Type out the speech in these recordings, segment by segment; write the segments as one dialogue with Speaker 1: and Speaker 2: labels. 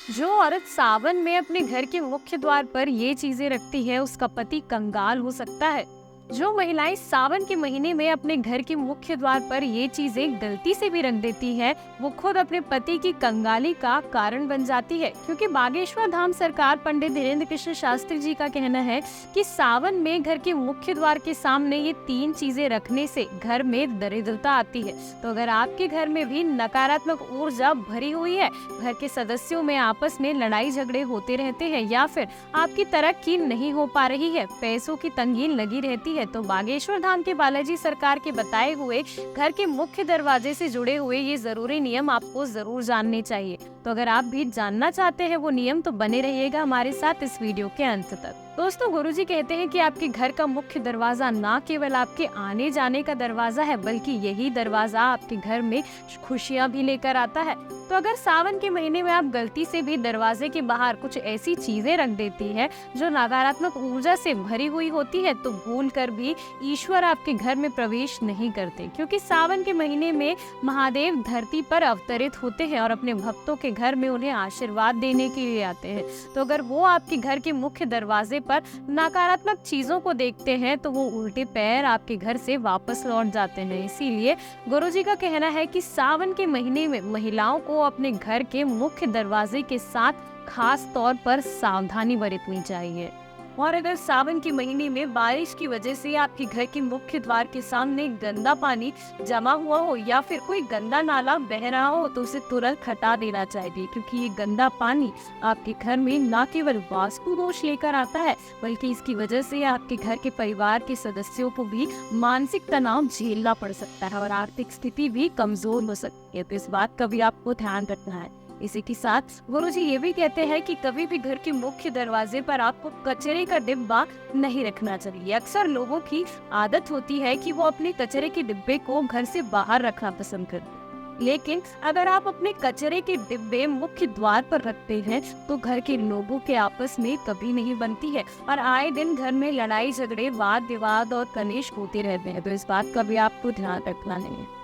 Speaker 1: जो औरत सावन में अपने घर के मुख्य द्वार पर ये चीजें रखती है उसका पति कंगाल हो सकता है। जो महिलाएं सावन के महीने में अपने घर के मुख्य द्वार पर ये चीजें गलती से भी रख देती है वो खुद अपने पति की कंगाली का कारण बन जाती है, क्योंकि बागेश्वर धाम सरकार पंडित धीरेन्द्र कृष्ण शास्त्री जी का कहना है कि सावन में घर के मुख्य द्वार के सामने ये 3 चीजें रखने से घर में दरिद्रता आती है। तो अगर आपके घर में भी नकारात्मक ऊर्जा भरी हुई है, घर के सदस्यों में आपस में लड़ाई झगड़े होते रहते हैं या फिर आपकी तरक्की नहीं हो पा रही है, पैसों की तंगी लगी रहती है, तो बागेश्वर धाम के बालाजी सरकार के बताए हुए घर के मुख्य दरवाजे से जुड़े हुए ये जरूरी नियम आपको जरूर जानने चाहिए। तो अगर आप भी जानना चाहते हैं वो नियम तो बने रहिएगा हमारे साथ इस वीडियो के अंत तक। दोस्तों, गुरुजी कहते हैं कि आपके घर का मुख्य दरवाजा ना केवल आपके आने जाने का दरवाजा है, बल्कि यही दरवाजा आपके घर में खुशियां भी लेकर आता है। तो अगर सावन के महीने में आप गलती से भी दरवाजे के बाहर कुछ ऐसी चीजें रख देती है जो नकारात्मक ऊर्जा से भरी हुई होती है, तो भूल कर भी ईश्वर आपके घर में प्रवेश नहीं करते, क्योंकि सावन के महीने में महादेव धरती पर अवतरित होते हैं और अपने भक्तों के घर में उन्हें आशीर्वाद देने के लिए आते हैं। तो अगर वो आपके घर के मुख्य दरवाजे पर नकारात्मक चीजों को देखते हैं तो वो उल्टे पैर आपके घर से वापस लौट जाते हैं। इसीलिए गुरुजी का कहना है कि सावन के महीने में महिलाओं को अपने घर के मुख्य दरवाजे के साथ खास तौर पर सावधानी बरतनी चाहिए। और अगर सावन के महीने में बारिश की वजह से आपके घर के मुख्य द्वार के सामने गंदा पानी जमा हुआ हो या फिर कोई गंदा नाला बह रहा हो, तो उसे तुरंत हटा देना चाहिए, क्योंकि ये गंदा पानी आपके घर में न केवल वास्तु दोष लेकर आता है, बल्कि इसकी वजह से आपके घर के परिवार के सदस्यों को भी मानसिक तनाव झेलना पड़ सकता है और आर्थिक स्थिति भी कमजोर हो सकती है। तो इस बात का भी आपको ध्यान रखना है। इसी के साथ गुरुजी ये भी कहते हैं कि कभी भी घर के मुख्य दरवाजे पर आपको कचरे का डिब्बा नहीं रखना चाहिए। अक्सर लोगों की आदत होती है कि वो अपने कचरे के डिब्बे को घर से बाहर रखना पसंद करते हैं, लेकिन अगर आप अपने कचरे के डिब्बे मुख्य द्वार पर रखते हैं तो घर के लोगों के आपस में कभी नहीं बनती है और आए दिन घर में लड़ाई झगड़े, वाद विवाद और कलेश होते रहते हैं। तो इस बात का भी आपको ध्यान रखना है।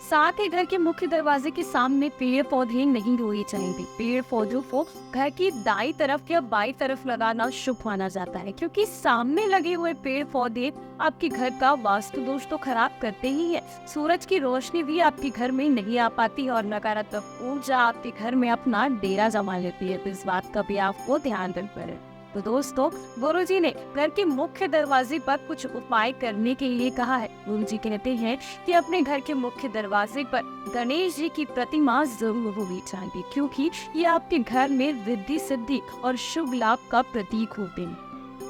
Speaker 1: साथ ही घर के मुख्य दरवाजे के सामने पेड़ पौधे नहीं होने चाहिए। पेड़ पौधों को घर की दाई तरफ या बाई तरफ लगाना शुभ माना जाता है, क्योंकि सामने लगे हुए पेड़ पौधे आपके घर का वास्तु दोष तो खराब करते ही है। सूरज की रोशनी भी आपके घर में नहीं आ पाती और नकारात्मक ऊर्जा आपके घर में अपना डेरा जमा लेती है। तो इस बात का भी आपको ध्यान रखना है। तो दोस्तों, गुरुजी ने घर के मुख्य दरवाजे पर कुछ उपाय करने के लिए कहा है। गुरुजी कहते हैं कि अपने घर के मुख्य दरवाजे पर गणेश जी की प्रतिमा जरूर होनी चाहिए, क्योंकि ये आपके घर में रिद्धि सिद्धि और शुभ लाभ का प्रतीक होते हैं।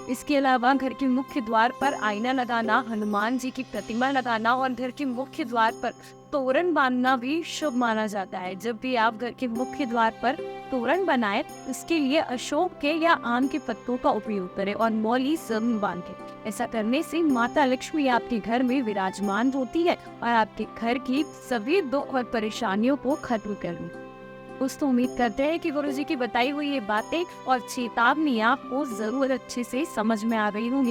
Speaker 1: इसके अलावा घर के मुख्य द्वार पर आईना लगाना, हनुमान जी की प्रतिमा लगाना और घर के मुख्य द्वार पर तोरण बांधना भी शुभ माना जाता है। जब भी आप घर के मुख्य द्वार पर तोरण बनाएं, इसके लिए अशोक के या आम के पत्तों का उपयोग करें और मौली जरूर बांधें। ऐसा करने से माता लक्ष्मी आपके घर में विराजमान होती है और आपके घर की सभी दुख और परेशानियों को खत्म करें। दोस्तों, उम्मीद करते हैं कि गुरुजी की बताई हुई ये बातें और चेतावनी आपको जरूर अच्छे से समझ में आ गई होंगी।